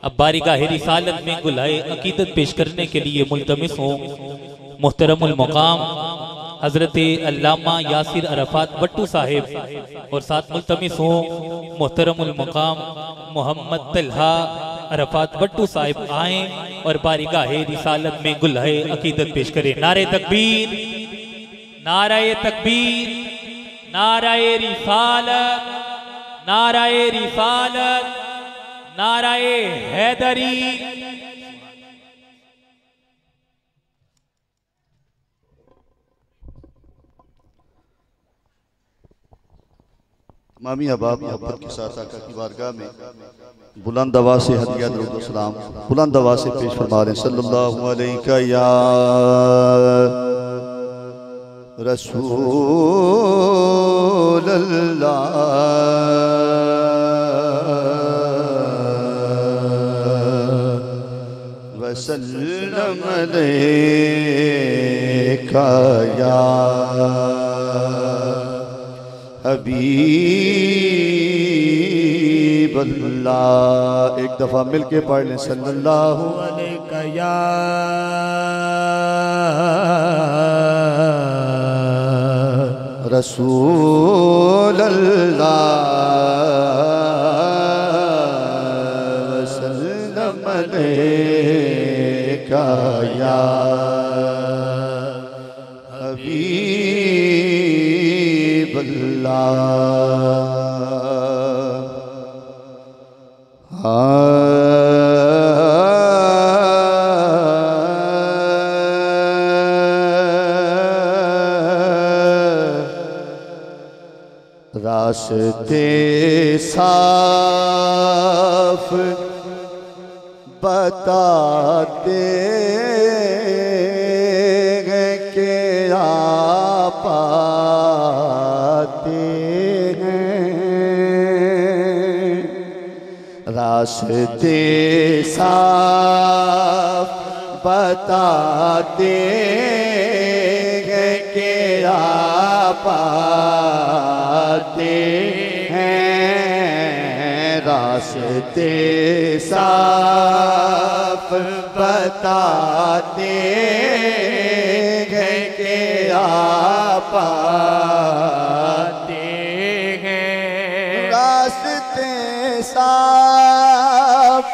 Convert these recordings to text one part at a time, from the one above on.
अब बारिगाह रिसालत में गुलाए अकीदत पेश करने के लिए मुल्तमिस हों मुहतरमुल मकाम हजरत अल्लामा यासिर अरफात भट्टू साहिब और साथ मुल्तमिस हों मुहतरमुल मकाम मोहम्मद तलहा अरफात भट्टू साहिब आए और बारिगाह रिसालत में गुलाए अकीदत पेश करें। नारे तकबीर, नाराए तकबीर, नाराए रिसालत, नाराए रिसालत, नाराए हैदरी। मामी अहबाब मोहब्बत के साथ आका की बारगाह में बुलंद आवाज़ से हदिया दुरूद व सलाम बुलंद आवाज़ से पेश फरमा रहे हैं। सल्लल्लाहु अलैहि या रसूल अल्लाह वसल्लम अलैका या हबीब अल्लाह। एक दफा मिलके पढ़ लें सल्लल्लाहु अलैका या रसूल अल्लाह वसल्लम अलैका या हबीब रास्ते साफ बताते हैं कि आप आते हैं। रास्ते साफ बताते हैं कि आप आते हैं। रास्ते साफ बताते हैं कि आप आते हैं। रास्ते साफ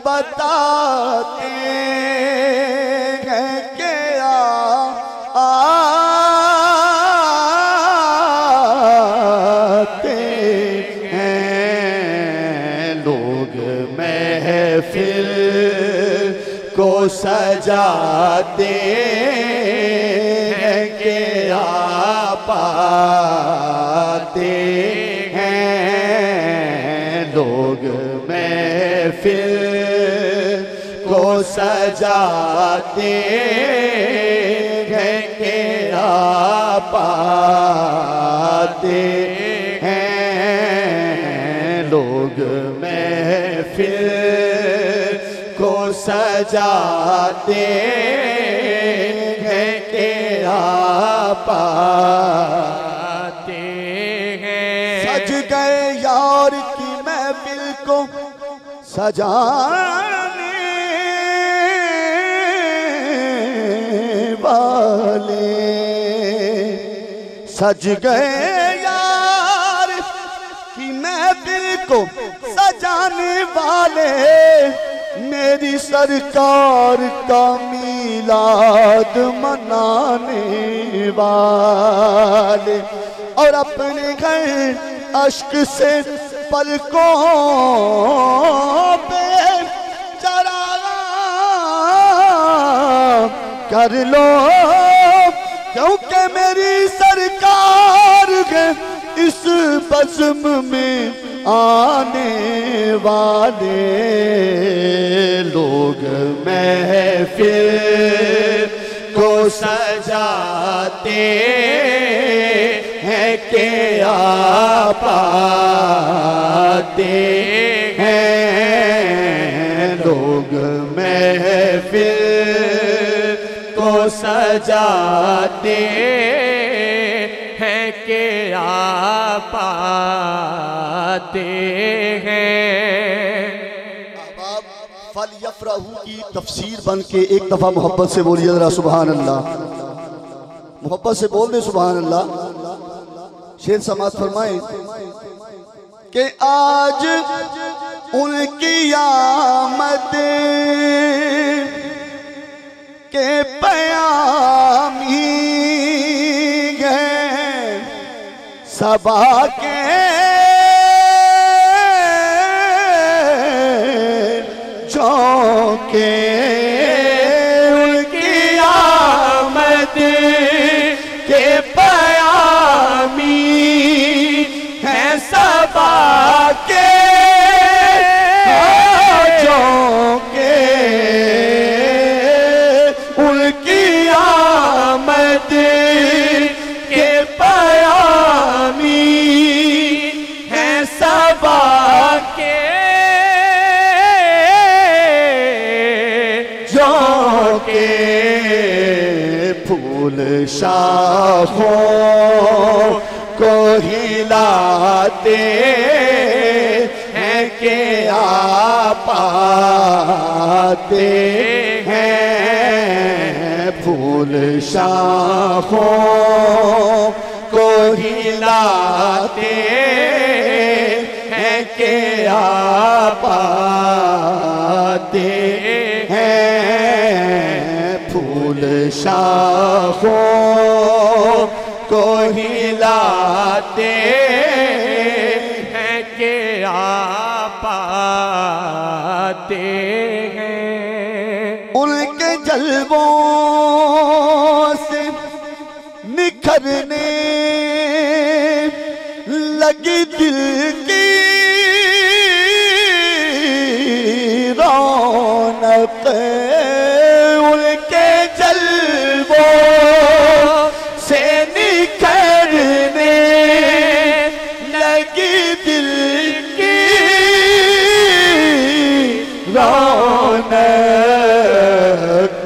बताते हैं कि आते हैं। लोग महफिल को सजाते हैं कि आप आते हैं। लोग महफिल को सजाते हैं कि आप आते हैं। लोग महफिल को सजाते हैं कि आप आते हैं। सज गए यार की महफिल को सजाने वाले। सज गए यार की महफिल को सजाने वाले। मेरी सरकार का मीलाद मनाने वाले। और अपने घर अश्क से पलकों पे चढ़ा कर लो, क्योंकि मेरी सरकार के इस बज़्म में आने वाले। लोग महफिल को सजाते हैं कि आप आते हैं। लोग महफिल को सजाते हैं कि आप आते हैं। फल यफरहू की तफसीर बन के एक दफा मोहब्बत से बोलिए जरा सुभान अल्लाह, मोहब्बत से बोल दे सुभान अल्लाह। शेर समात फरमाए कि आज उनकी आमद के पयामी गए सबा के के उनकी आमद के पयामी है सबा के के उनकी आमद के पयामी है सबा के के फूल शाखों को हिलाते हैं के पाते हैं। फूल शाखों को हिलाते हैं के पाते फूल शाखों को हिलाते हैं के पाते हैं। उनके जलवों से निखरने लगी दिल की रौनक से निखरने लगी दिल की रौनक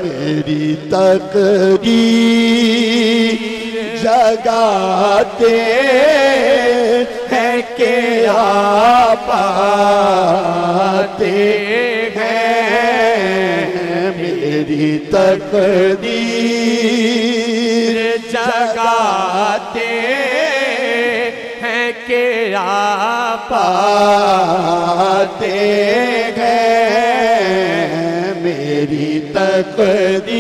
मेरी तकदीर जगाते हैं के पाते हैं। मेरी तकदीर जगाते हैं के पाते हैं। मेरी तकदीर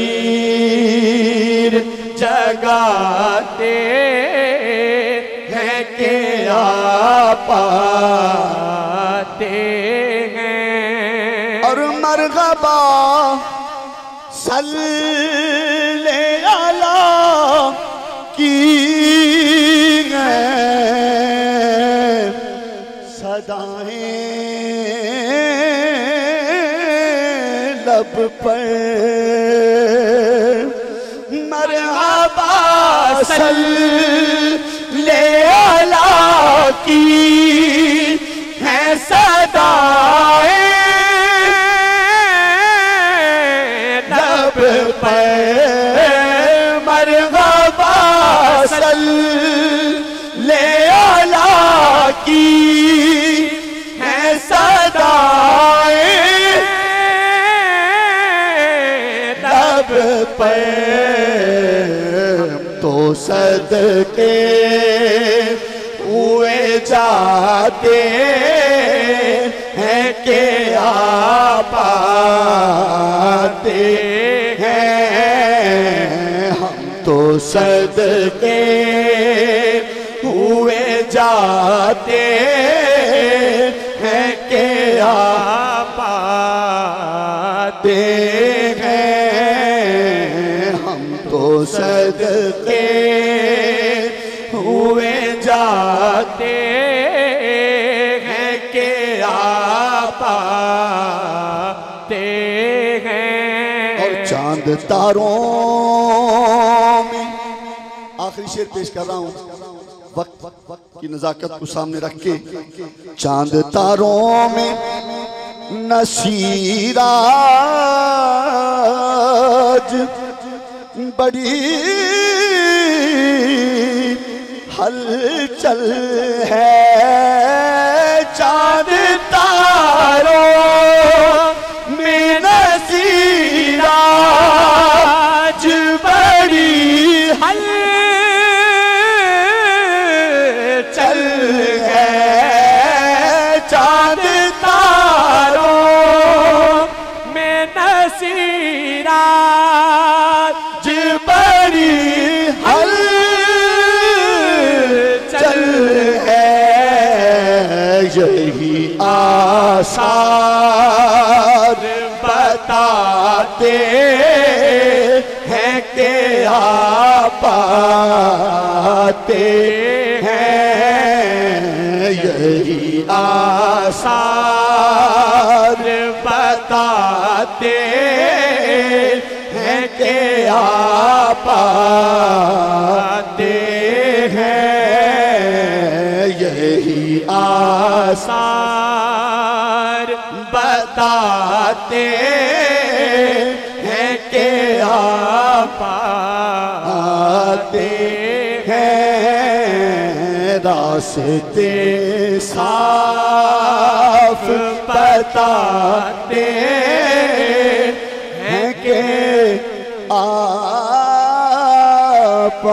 जगाते हैं के पाते हैं। और मरहबा सल्ले अला की सदाएं लब पर मरहबा सल्ले अला की है सदाएं लब पर मरहबा सल्ले अला की है सदाएं लब पर तो सदके हुए जाते हैं के पाते हैं। हम तो सदके हुए जाते हैं के पाते हैं। हम तो सदके हुए जाते हैं के पाते हैं। और चांद तारों में आखिरी शेर पेश कर रहा हूँ वक्त की नजाकत को सामने रख के। चांद तारों में नसीराज बड़ी हलचल है। चांद तारों में बताते हैं कि आप आते हैं, यही आसार बताते हैं कि आप आते हैं, यही आसार बताते हैं कि आप आते हैं, रास्ते साफ बताते हैं कि आप